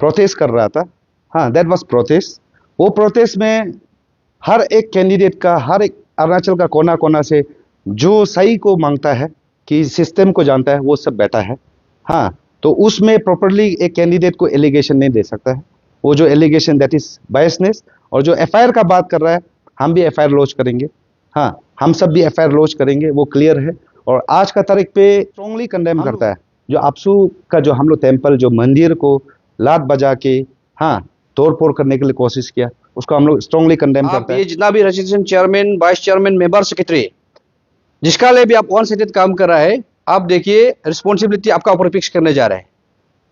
Protest कर रहा था। हाँ, दैट वाज प्रोटेस्ट। वो प्रोटेस्ट में हर एक कैंडिडेट का, हर एक अरुणाचल का कोना कोना से जो सही को मांगता है, कि सिस्टम को जानता है, वो सब बैठा है। हाँ, तो उसमें प्रॉपरली एक कैंडिडेट को एलिगेशन नहीं दे सकता है। वो जो एलिगेशन, दैट इज बायसनेस। और जो एफआईआर का बात कर रहा है, हम भी एफआईआर लॉन्च करेंगे। हाँ, हम सब भी एफआईआर लॉन्च करेंगे, वो क्लियर है। और आज का तारीख पे स्ट्रांगली कंडेम करता है जो आपसू का जो हम लोग टेम्पल, जो मंदिर को लात बजा के हाँ तोड़ फोड़ करने के लिए कोशिश किया, उसको हम लोग स्ट्रांगली कंडेम करते हैं। ये जितना भी registration chairman, vice chairman, member, secretary, जिसका लिए भी आप वन साइडेड काम कर रहा है, आप देखिए रिस्पॉन्सिबिलिटी आपका ऊपर फिक्स करने जा रहे हैं।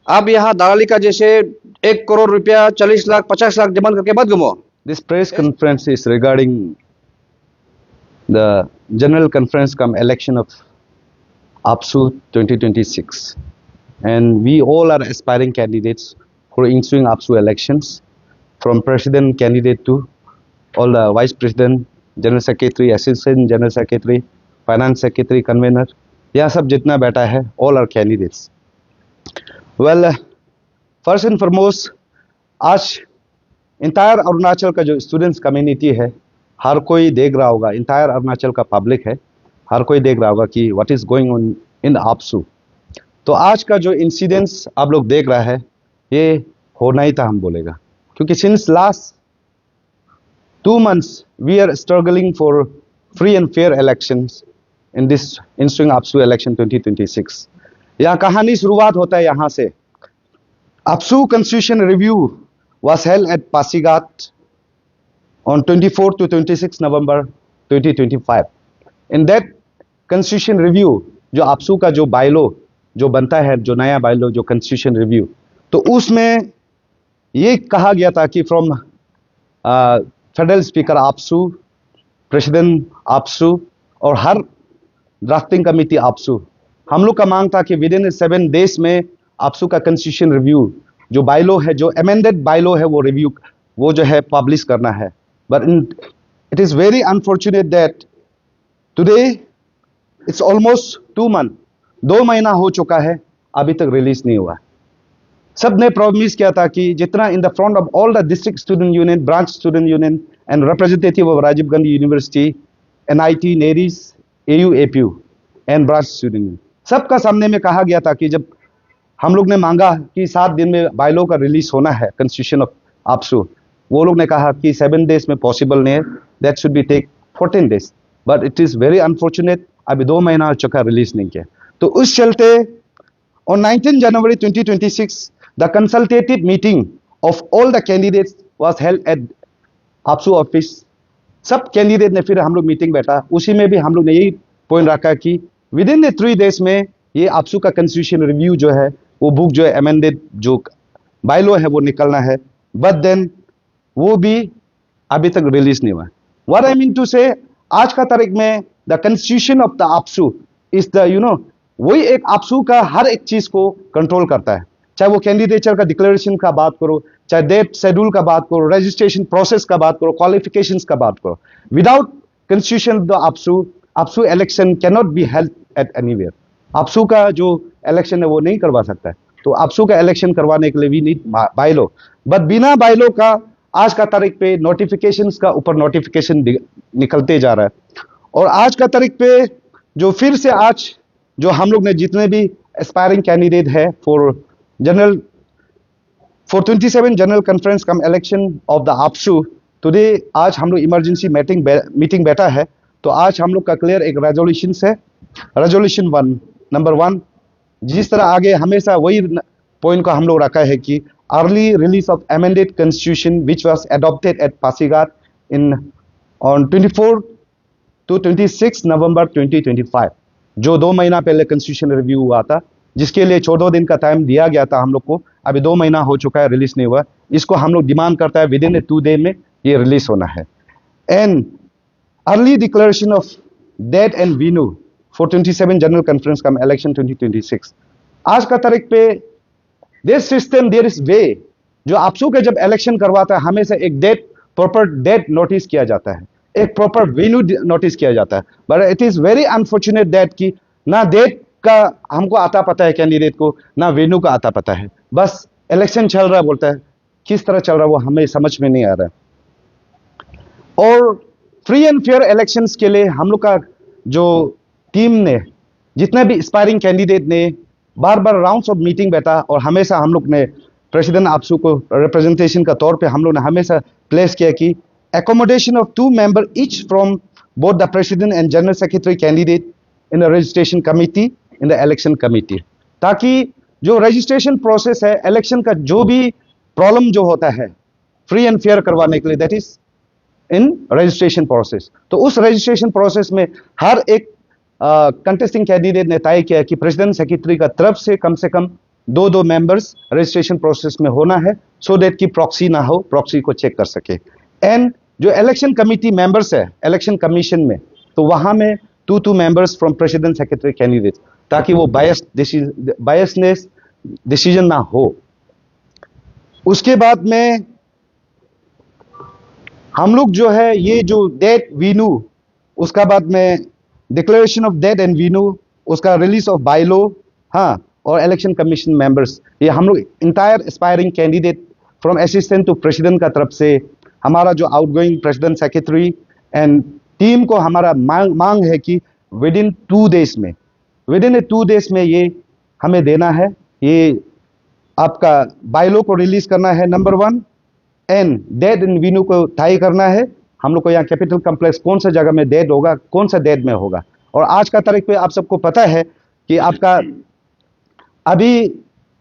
आप यहाँ दलाली का जैसे 1 करोड़ रुपया, 40 लाख, 50 लाख जमा करके मत घूमो। This press conference is regarding the general conference come election of APSU 2026, and we all are aspiring candidates for ensuing APSU elections, from president candidate to all the vice president, general secretary, assistant general secretary, finance secretary, convener, यह सब जितना बैठा है, all are candidates. Well, first and foremost, आज entire Arunachal का जो students community है, हर कोई देख रहा होगा, इंटायर अरुणाचल का पब्लिक है, हर कोई देख रहा होगा कि what is going on in APSU. तो आज का जो इंसिडेंट्स आप लोग देख रहा है, ये होना ही था, हम बोलेगा, क्योंकि since last 2 months we are struggling for free and fair elections in this ensuing APSU election 2026। यह कहानी शुरुआत होता है यहाँ से। APSU constitution review was held at Pasigat on 24 to 26 November 2025. In that constitution review, जो आपसू का जो बायलो जो बनता है, जो नया बायलो, जो constitution review, तो उसमें ये कहा गया था कि from federal speaker APSU, president APSU और हर ड्राफ्टिंग कमिटी आपसू, हम लोग का मांग था कि विद इन 7 days में आपसू का constitution review जो बायलो है, जो अमेंडेड बायलो है, वो रिव्यू, वो जो है पब्लिश करना है। But it is very unfortunate that today it's almost 2 months, 2 महीना हो चुका है, अभी तक रिलीज नहीं हुआ। सब ने प्रॉमिस किया था कि जितना in the front of all the district student union, branch student union and representative of Rajiv Gandhi university, NIT, नेरीज, AU, APU and branch student union, सबका सामने में कहा गया था कि जब हम लोग ने मांगा कि 7 दिन में बायलो का रिलीज होना है, कॉन्स्टिट्यूशन ऑफ आपसू, वो लोग ने कहा कि 7 days में पॉसिबल नहीं है, that should be take 14 days। But it is very unfortunate, अभी 2 महीना हो चुका, रिलीज नहीं किया। तो उस चलते on 19 January 2026 the consultative meeting of all the candidates was held at APSU office. सब कैंडिडेट ने फिर हम लोग मीटिंग बैठा, उसी में भी हम लोग ने यही पॉइंट रखा कि विद इन 3 days में ये आपसू का कॉन्स्टिट्यूशन रिव्यू जो है, वो बुक जो है अमेंडेड जो बायलो है, वो निकलना है। बट देन वो भी अभी तक रिलीज नहीं हुआ। व्हाट आई मीन टू से, आज का तारीख में the constitution of the AAPSU is the वही एक आपसू का हर एक चीज को कंट्रोल करता है, चाहे वो कैंडिडेचर का डिक्लेरेशन का बात करो, चाहे डेट शेड्यूल का बात करो, रजिस्ट्रेशन प्रोसेस का बात करो, क्वालिफिकेशंस का बात करो। Without constitution of the APSU, APSU election can not be held at anywhere. APSU का जो इलेक्शन है वो नहीं करवा सकता है। तो आपसू का इलेक्शन करवाने के लिए वी नीड बायलो। बट बिना बायलो का आज का तारीख पे नोटिफिकेशंस का ऊपर नोटिफिकेशन निकलते जा रहा है। और आज का तारीख पे जो फिर से आज जो हम लोग ने जितने भी एस्पायरिंग कैंडिडेट है for 27 general conference cum election of the AAPSU, today आज हम लोग इमरजेंसी मीटिंग बैठा है। तो आज हम लोग का क्लियर एक रेजोल्यूशन है, रेजोल्यूशन 1 नंबर 1, जिस तरह आगे हमेशा वही पॉइंट को हम लोग रखा है कि early release of amended constitution which was adopted at Pasighat in on 24 to 26 November 2025, जो 2 महीना पहले कॉन्स्टिट्यूशन रिव्यू हुआ था, जिसके लिए 14 दिन का टाइम दिया गया था हम लोग को। अभी 2 महीना हो चुका है, रिलीज नहीं हुआ। इसको हम लोग डिमांड करता है विद इन 2 day में ये रिलीज होना है। And early declaration of date and venue for 27 general conference cum election 2026। आज का तारीख पे this system there is way, जो आपसू के जब इलेक्शन करवाता है हमेशा एक डेट, प्रॉपर डेट नोटिस किया जाता है, एक प्रॉपर वेन्यू नोटिस किया जाता है। But it is very unfortunate that कि ना डेट का हमको आता पता है कैंडिडेट को, ना वेन्यू का आता पता है। बस इलेक्शन चल रहा बोलता है, किस तरह चल रहा वो हमें समझ में नहीं आ रहा है। और फ्री एंड फेयर इलेक्शंस के लिए हम लोग का जो टीम ने, जितने भी एस्पायरिंग कैंडिडेट ने बार बार राउंड्स ऑफ मीटिंग बैठा, और हमेशा हम लोग ने प्रेसिडेंट आपसू को रिप्रेजेंटेशन का तौर पे हम लोग ने हमेशा प्लेस किया कि accommodation of 2 members each from both the president and general secretary candidate in the registration committee in the election committee, ताकि जो रजिस्ट्रेशन प्रोसेस है इलेक्शन का जो भी प्रॉब्लम जो होता है फ्री एंड फेयर करवाने के लिए, that is in registration process. तो उस रजिस्ट्रेशन प्रोसेस में हर एक कंटेस्टिंग कैंडिडेट ने तय किया कि प्रेसिडेंट सेक्रेटरी का तरफ से कम 2 मेंबर्स रजिस्ट्रेशन प्रोसेस में होना है, सो दैट कि प्रॉक्सी ना हो, प्रॉक्सी को चेक कर सके। एंड जो इलेक्शन कमिटी मेंबर्स है इलेक्शन कमीशन में, तो वहां में 2 members from president secretary candidate, ताकि वो बायसनेस डिसीजन ना हो। उसके बाद में हम लोग जो है ये जो डेट वीनू, उसका बाद में declaration of date and venue, उसका रिलीज ऑफ बायलो, हाँ, और इलेक्शन कमीशन मेंबर्स, ये हम लोग entire aspiring candidate from assistant to president का तरफ से हमारा जो outgoing president secretary and team को हमारा मांग है कि विद इन 2 डेज में ये हमें देना है, ये आपका बायलो को रिलीज करना है नंबर 1, एंड डेट इन वीनू को तय करना है। हम लोग को यहाँ कैपिटल कॉम्प्लेक्स कौन सा जगह में डेट होगा, कौन सा डेट में होगा। और आज का तारीख पे आप सबको पता है कि आपका अभी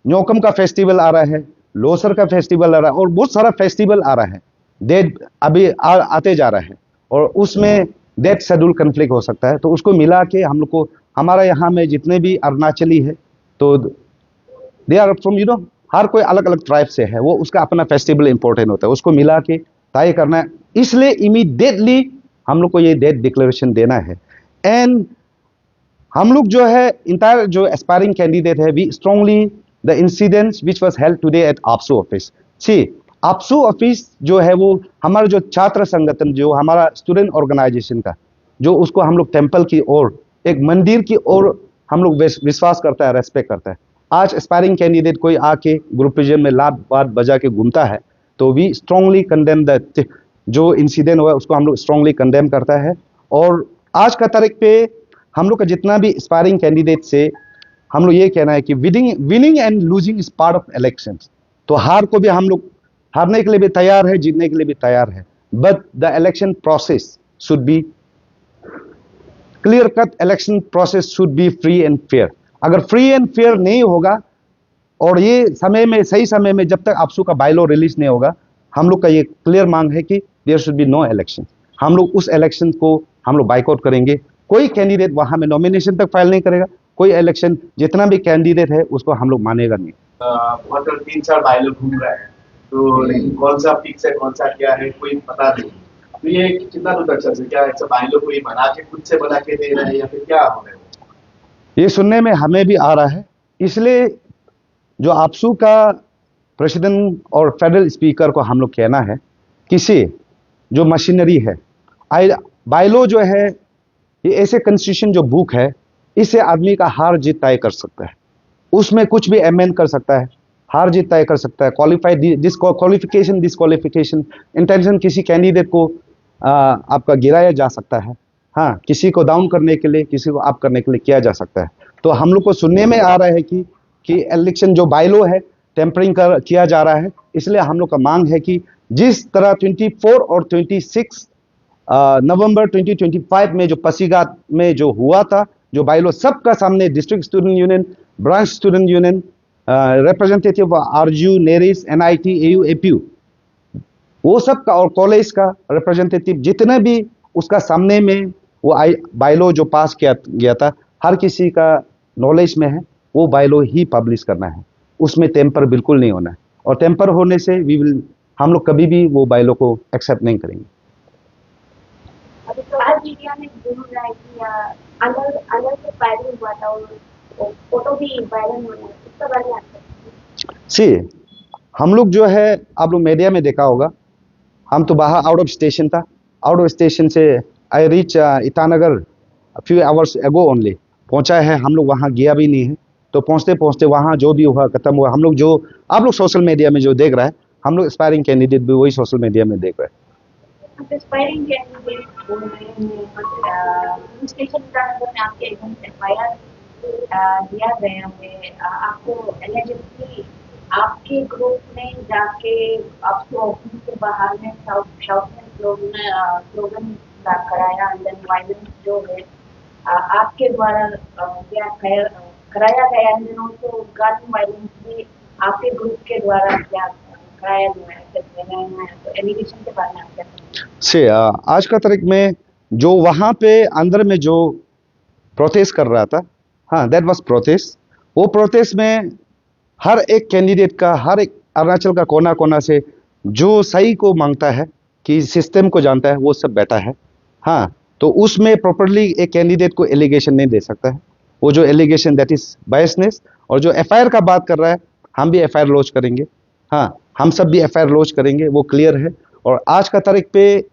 न्योकम का फेस्टिवल आ रहा है, लोसर का फेस्टिवल आ रहा है, और बहुत सारा फेस्टिवल आ रहा है, डेट अभी आते जा रहा है, और उसमें डेट शेड्यूल कन्फ्लिक्ट हो सकता है। तो उसको मिला के हम लोग को, हमारा यहाँ में जितने भी अरुणाचली है, तो दे आर फ्रॉम हर कोई अलग अलग ट्राइब से है, वो उसका अपना फेस्टिवल इंपॉर्टेंट होता है, उसको मिला के तय करना है। इसलिए इमीडिएटली हम लोग को ये डेट डिक्लेरेशन देना है। एंड हम लोग जो है इंटायर जो एस्पायरिंग कैंडिडेट है, we strongly the incidents which was held today at APSU office. See APSU office जो है वो हमारा जो छात्र संगठन, जो हमारा स्टूडेंट ऑर्गेनाइजेशन का, जो उसको हम लोग टेम्पल की ओर, एक मंदिर की ओर हम लोग विश्वास करता है, रेस्पेक्ट करता है। आज एस्पायरिंग कैंडिडेट कोई आके ग्रुपिज्म में लात बात बजा के घूमता है, तो वी स्ट्रांगली कंडेम दैट, जो इंसिडेंट हुआ उसको हम लोग स्ट्रांगली कंडेम करता है। और आज का तारीख पे हम लोग का जितना भी एस्पायरिंग कैंडिडेट से हम लोग ये कहना है कि winning and losing is part of elections. तो हार को भी हम लोग हारने के लिए भी तैयार है, जीतने के लिए भी तैयार है, but the election process should be clear cut, election process should be free and fair. अगर फ्री एंड फेयर नहीं होगा, और ये समय में, सही समय में जब तक आपसू का बायलॉ रिलीज नहीं होगा, हम लोग का ये क्लियर मांग है कि there should be no election. हम लोग उस इलेक्शन को हम लोग बाइकआउट करेंगे। कोई कैंडिडेट वहां में नॉमिनेशन तक फाइल नहीं करेगा, कोई इलेक्शन, जितना भी कैंडिडेट है उसको हम लोग मानेगा नहीं। वहाँ पर 3-4 बायलॉ घूम रहा है, तो लेकिन कौन सा फिक्स है, कौन सा क्या है, कोई पता नहीं। तो ये कितना दूर तक चल सकता है? क्या ऐसा बायलॉ कोई बना के खुद से बना के दे रहा है, या फिर क्या हो रहा है? ये सुनने में हमें भी आ रहा है। इसलिए जो आपसू का प्रेसिडेंट और फेडरल स्पीकर को हम लोग कहना है, किसी जो मशीनरी है, बायलॉ जो है, ये ऐसे कॉन्स्टिट्यूशन जो बुक है, इससे आदमी का हार जीत तय कर सकता है, उसमें कुछ भी अमेंड कर सकता है, हार जीत तय कर सकता है, क्वालिफाइड क्वालिफिकेशन डिसक्वालिफिकेशन, इंटेंशन किसी कैंडिडेट को आपका गिराया जा सकता है, हाँ, किसी को डाउन करने के लिए, किसी को अप करने के लिए किया जा सकता है। तो हम लोग को सुनने में आ रहा है कि इलेक्शन जो बायलॉ है टेम्परिंग किया जा रहा है। इसलिए हम लोग का मांग है कि जिस तरह 24 और 26 नवंबर 2025 में जो पासीघाट में जो हुआ था, जो बायलॉ सबका सामने, district student union, branch student union, representative आरजू, नेरिस, एनआईटी, एयू, एपीयू, वो सब का, और कॉलेज का रिप्रेजेंटेटिव, जितने भी उसका सामने में वो बायलॉ जो पास किया गया था, हर किसी का नॉलेज में है, वो बायलॉ ही पब्लिश करना है, उसमें टेम्पर बिल्कुल नहीं होना है। और टेम्पर होने से हम लोग कभी भी वो बायलॉ को एक्सेप्ट नहीं करेंगे। अभी तो आज मीडिया में घूम रहा है कि अंदर से फायरिंग हुआ था, और फोटो भी वायरल हो रहा है, इसका बारे में आपको? सी हम लोग जो है, आप लोग मीडिया में देखा होगा, हम तो बाहर आउट ऑफ स्टेशन था, आउट ऑफ स्टेशन से I reach Itanagar few hours एगो ओनली, पहुंचा है, हम लोग वहाँ गया भी नहीं है। तो पहुंचते पहुंचते वहाँ जो भी हुआ खत्म हुआ। हम लोग जो आप लोग सोशल मीडिया में जो देख रहा है, हम लोग एस्पायरिंग कैंडिडेट भी वही सोशल मीडिया में देख रहे हैं। आप एस्पायरिंग कैंडिडेट बोल रहे हैं, पुलिस स्टेशन ईटानगर में आपके एकदम एफआईआर दिया गया है। आपको एलिजिबली आपके ग्रुप में जाके आपको ऑफिस के बाहर में साउथ में स्लोगन कराया, अंदर वायलेंस जो है आपके द्वारा क्या कराया गया है, तो गन वायलेंस भी आपके ग्रुप के द्वारा क्या कराया गया है, तो एलिगेशन के बारे में आप क्या कहेंगे? से आज का तारीख में जो वहाँ पे अंदर में जो प्रोटेस्ट कर रहा था, हाँ दैट वाज प्रोटेस्ट। वो प्रोटेस्ट में हर एक कैंडिडेट का, हर एक अरुणाचल का कोना कोना से जो सही को मांगता है, कि सिस्टम को जानता है, वो सब बैठा है। हाँ, तो उसमें प्रॉपरली एक कैंडिडेट को एलिगेशन नहीं दे सकता है। वो जो एलिगेशन दैट इज बायसनेस। और जो एफआईआर का बात कर रहा है, हम भी एफआईआर लॉन्च करेंगे। हाँ, हम सब भी एफआईआर लॉन्च करेंगे, वो क्लियर है। और आज का तारीख पे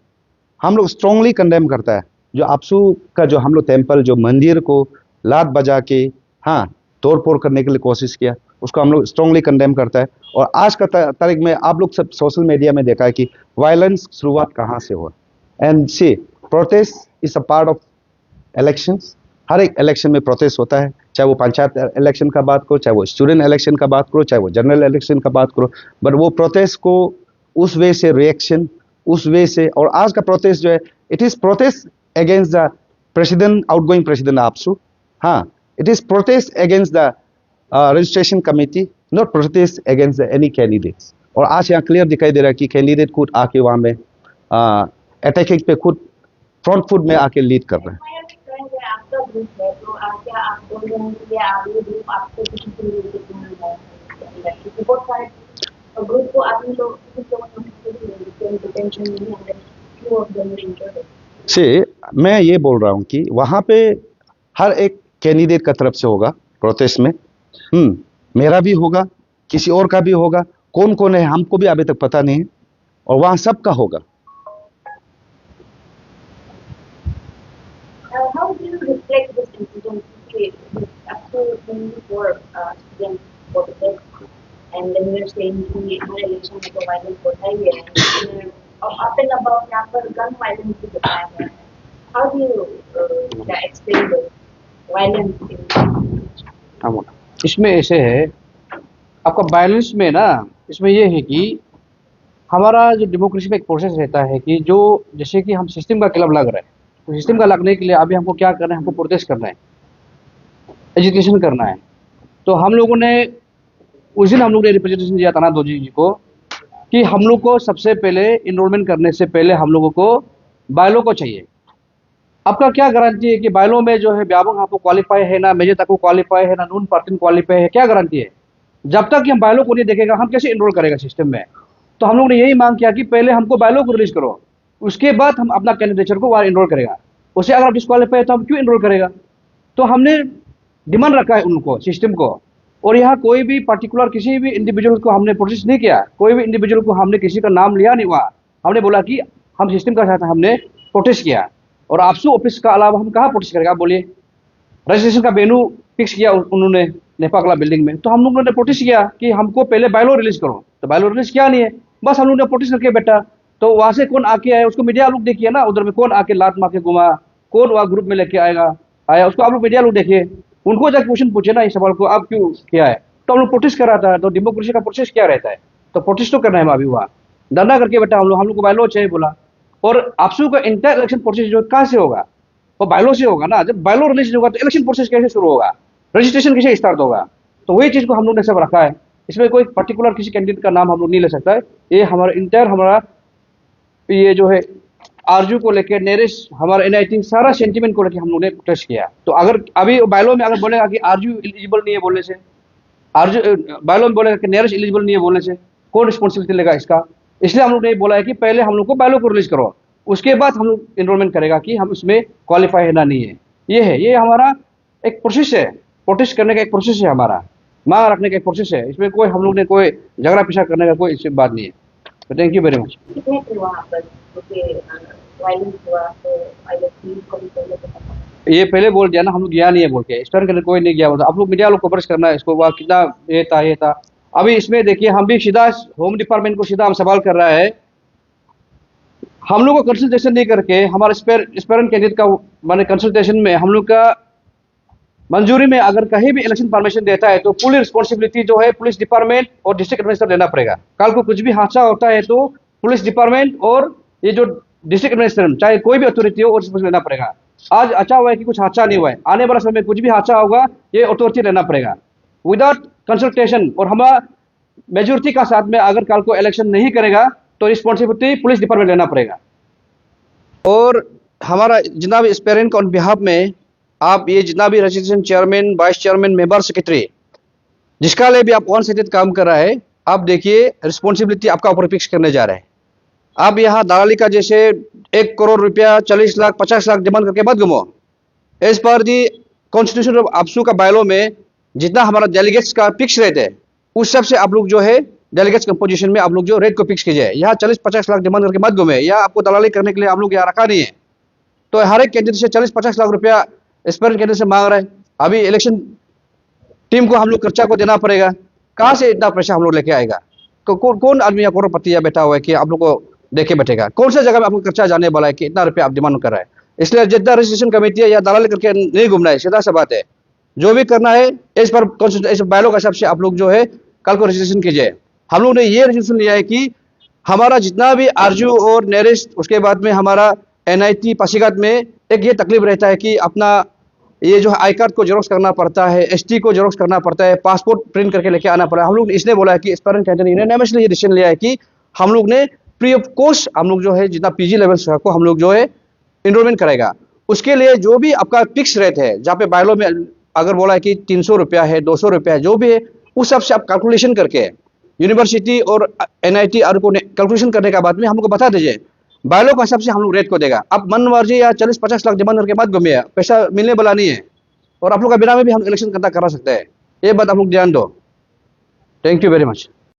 हम लोग स्ट्रांगली कंडेम करता है जो आपसू का जो हम लोग टेम्पल, जो मंदिर को लात बजा के हाँ तोड़ फोड़ करने के लिए कोशिश किया, उसको हम लोग स्ट्रांगली कंडेम करता है। और आज का तारीख में आप लोग सब सोशल मीडिया में देखा है कि वायलेंस शुरुआत कहाँ से हुआ। And see protest is a part of elections. हर एक इलेक्शन में प्रोटेस्ट होता है, चाहे वो पंचायत इलेक्शन का बात करो, चाहे वो स्टूडेंट इलेक्शन का बात करो, चाहे वो जनरल इलेक्शन का बात करो। बट वो प्रोटेस्ट को उस वे से रिएक्शन, उस वे से। और आज का प्रोटेस्ट जो है, it is protest against the president, outgoing president APSU. हाँ, it is protest against the registration committee, not protest against any candidates. और आज यहाँ क्लियर दिखाई दे रहा है कि कैंडिडेट खुद आके वहाँ में अटैकिंग पे खुद फ्रंट फुट में आके लीड कर रहे हैं। आपका ग्रुप है, तो क्या आप बोल रहे हैं कि आगे ग्रुप आपको किसी के लिए बहुत सारे ग्रुप को आदमी लोग से मैं ये बोल रहा हूँ कि वहाँ पे हर एक कैंडिडेट का तरफ से होगा प्रोटेस्ट में। मेरा भी होगा, किसी और का भी होगा, कौन कौन है हमको भी अभी तक पता नहीं है, और वहाँ सबका होगा। How do you reflect this incident up to 24 students for the test, and then we are saying कि हर election में तो violence होता ही है, और up and above यहाँ पर gun violence भी बताया गया है। How do you explain the violence? इसमें ऐसे है, आपका बैलेंस में ना, इसमें ये है कि हमारा जो डेमोक्रेसी में एक प्रोसेस रहता है कि जो जैसे कि हम सिस्टम का खिलाफ लग रहे हैं, तो सिस्टम का लगने के लिए अभी हमको क्या करना है, हमको प्रोटेस्ट करना है, एजुकेशन करना है। तो हम लोगों ने उस दिन हम लोग ने रिप्रेजेंटेशन दिया ताना दोजी जी को कि हम लोग को सबसे पहले इनरोलमेंट करने से पहले हम लोगों को बायलो को चाहिए। आपका क्या गारंटी है कि बायलो में जो है व्यापक आपको क्वालिफाई है ना, मेजे तक को क्वालिफाई है ना, नून पार्टी क्वालिफाई है, क्या गारंटी है? जब तक कि हम बायलो को नहीं देखेगा, हम कैसे इनरोल करेगा सिस्टम में? तो हम लोग ने यही मांग किया कि पहले हमको बायलो को रिलीज करो, उसके बाद हम अपना कैंडिडेचर को वहाँ इनरोल करेगा। उसे अगर डिस्क्वालीफाई है तो हम क्यों इनरोल करेगा? तो हमने डिमांड रखा है उनको, सिस्टम को। और यहाँ कोई भी पर्टिकुलर किसी भी इंडिविजुअल को हमने प्रोटेस्ट नहीं किया, कोई भी इंडिविजुअल को हमने किसी का नाम लिया नहीं हुआ। हमने बोला कि हम सिस्टम का साथ हमने प्रोटेस्ट किया। और आपसू ऑफिस का अलावा हम कहाँ प्रोटेस्ट करेगा? बोलिए, रजिस्ट्रेशन का वेन्यू फिक्स किया उन्होंने नेपाकला बिल्डिंग में, तो हम लोगों ने प्रोटेस्ट किया कि हमको पहले बायलो रिलीज करो। तो बायलो रिलीज किया नहीं है, बस हम लोग ने प्रोटेस्ट करके बैठा। तो वहां से कौन आके आया उसको मीडिया लोग देखिए ना, उधर में कौन आके लात मार के घुमा, कौन वहाँ ग्रुप में लेके आया उसको आप लोग मीडिया लोग देखिए, उनको जाके क्वेश्चन पूछे ना इस सवाल को, आप क्यों किया है? तो हम लोग प्रोटेस्ट कर रहा था। तो डेमोक्रेसी का प्रोसेस क्या रहता है? तो प्रोटेस्ट तो करना है अभी, हुआ धरना करके बैठा हम लोग को बायलो चाहिए बोला। और आपसू का इंटायर इलेक्शन प्रोसेस जो कहाँ से होगा? वो बायलो से होगा ना। जब बायलो रिलीज होगा तो इलेक्शन प्रोसेस कैसे शुरू होगा, रजिस्ट्रेशन कैसे स्टार्ट होगा? तो वही चीज को हम लोग ने सब रखा है। इसमें कोई पर्टिकुलर किसी कैंडिडेट का नाम हम लोग नहीं ले सकता है। ये हमारा इंटायर, हमारा ये जो है आरजू को लेकर, नेरेश, हमारा एनआईटी, सारा सेंटिमेंट को लेकर हम लोग ने प्रोटेस्ट किया। तो अगर अभी बायलो में अगर बोलेगा कि आरजू एलिजिबल नहीं है बोलने से, आरजू बायलो में बोलेगा कि नेरेश एलिजिबल नहीं है बोलने से, कौन रिस्पॉन्सिबिलिटी लेगा इसका? इसलिए हम लोग ने बोला है कि पहले हम लोग को बायलो को रिलीज करो, उसके बाद हम लोग इनरोलमेंट करेगा कि हम इसमें क्वालिफाई है ना नहीं है। ये है, ये हमारा एक प्रोसेस है, प्रोटेस्ट करने का एक प्रोसेस है, हमारा मांग रखने का एक प्रोसेस है। इसमें कोई हम लोग ने कोई झगड़ा पिछा करने का कोई इससे बात नहीं है। तो थैंक यू वेरी मच। कितने थे वहाँ पर वायलेंस हुआ? तो आई पुलिस को भी पहले तो पता ये पहले बोल दिया ना, हम लोग गया नहीं है बोल के, स्टूडेंट कैंडिडेट कोई नहीं गया बोलता। आप लोग मीडिया लोग कवरेज करना है इसको, वह कितना ये था। अभी इसमें देखिए, हम भी सीधा होम डिपार्टमेंट को सीधा हम सवाल कर रहा है, हम लोग को कंसल्टेशन नहीं करके हमारे स्पेरेंट कैंडिडेट का माने कंसल्टेशन में हम लोग का मंजूरी में अगर कहीं भी इलेक्शन परमिशन देता है तो पूरी रिस्पॉन्सिबिलिटी जो है पुलिस डिपार्टमेंट और डिस्ट्रिक्ट एडमिनिस्ट्रेटर लेना पड़ेगा। कल को कुछ भी हादसा होता है तो पुलिस डिपार्टमेंट और ये जो डिस्ट्रिक्ट एडमिनिस्ट्रेटर चाहे कोई भी अथॉरिटी हो, वो लेना पड़ेगा। आज अच्छा हुआ है कि कुछ हादसा नहीं हुआ है, आने वाला समय में कुछ भी हादसा होगा ये अथॉरिटी लेना पड़ेगा विदाउट कंसल्टेशन। और हमारा मेजोरिटी का साथ में अगर कल को इलेक्शन नहीं करेगा तो रिस्पॉन्सिबिलिटी पुलिस डिपार्टमेंट लेना पड़ेगा। और हमारा जितना भी स्पेरेंट ऑन बिहाफ में आप ये जितना भी registration chairman, vice chairman, member, secretary जिसका लिए भी आप ऑन सेटेड काम कर रहा है, आप देखिए रिस्पॉन्सिबिलिटी आपका ऊपर फिक्स करने जा रहा है। आप यहाँ दलाली का जैसे 1 करोड़ रुपया 40 लाख 50 लाख डिमांड करके मत घूमो। As per the constitution of आपसू का बायलो में जितना हमारा डेलीगेट्स का फिक्स रेट है उस सब से आप लोग जो है डेलीगेट्स कंपोजिशन में आप लोग जो रेट को फिक्स कीजिए। यहाँ 40-50 लाख डिमांड करके मत घूमे, या आपको दलाली करने के लिए आप लोग यहाँ रखा नहीं है। तो हर एक कैंडिडेट से 40-50 लाख रुपया स्पेरेंट कैंडिडेट से मांग रहा है। अभी इलेक्शन टीम को हम लोग खर्चा को देना पड़ेगा, कहाँ से इतना पैसा हम लोग लेके आएगा? तो कौन आदमी या करोड़पति या बैठा हुआ है कि आप लोग को देखे बैठेगा? कौन सा जगह में आपको खर्चा जाने वाला है कि इतना रुपया आप डिमांड कर रहा है? इसलिए जितना रजिस्ट्रेशन कमेटी है या दलाली करके नहीं घूमना है, सीधा सा बात है। जो भी करना है इस पर बायलॉ का हिसाब से आप लोग जो है कल को रजिस्ट्रेशन कीजिए। हम लोग ने ये रजिस्ट्रेशन लिया है कि हमारा जितना भी आरजू और नेरेस्ट, उसके बाद में हमारा NIT पासीघाट में एक ये तकलीफ रहता है कि अपना ये जो आई कार्ड को जेरोक्स करना पड़ता है, ST को जेरोक्स करना पड़ता है, पासपोर्ट प्रिंट करके लेके आना पड़ा है। हम लोग इसने बोला है कि स्पेरेंट कैंडिडेट ने ये डिसीजन लिया है कि हम लोग ने फ्री ऑफ कॉस्ट हम लोग जो है जितना PG लेवल को हम लोग जो है इनरोलमेंट करेगा। उसके लिए जो भी आपका फिक्स रेट है, जहाँ पे बायलॉ में अगर बोला है कि 300 रुपया है, 200 रुपया है, जो भी है उस सब से आप कैलकुलेशन करके यूनिवर्सिटी और NIT और को कैलकुलेशन करने के बाद में हम लोग को बता दीजिए। बायलॉ का हिसाब से हम लोग रेट को देगा। आप मन मर्जी या 40-50 लाख डिमांड करके मत घूमिए, पैसा मिलने वाला नहीं है। और आप लोग का बिना में भी हम इलेक्शन करा सकते हैं, ये बात आप लोग ध्यान दो। Thank you very much.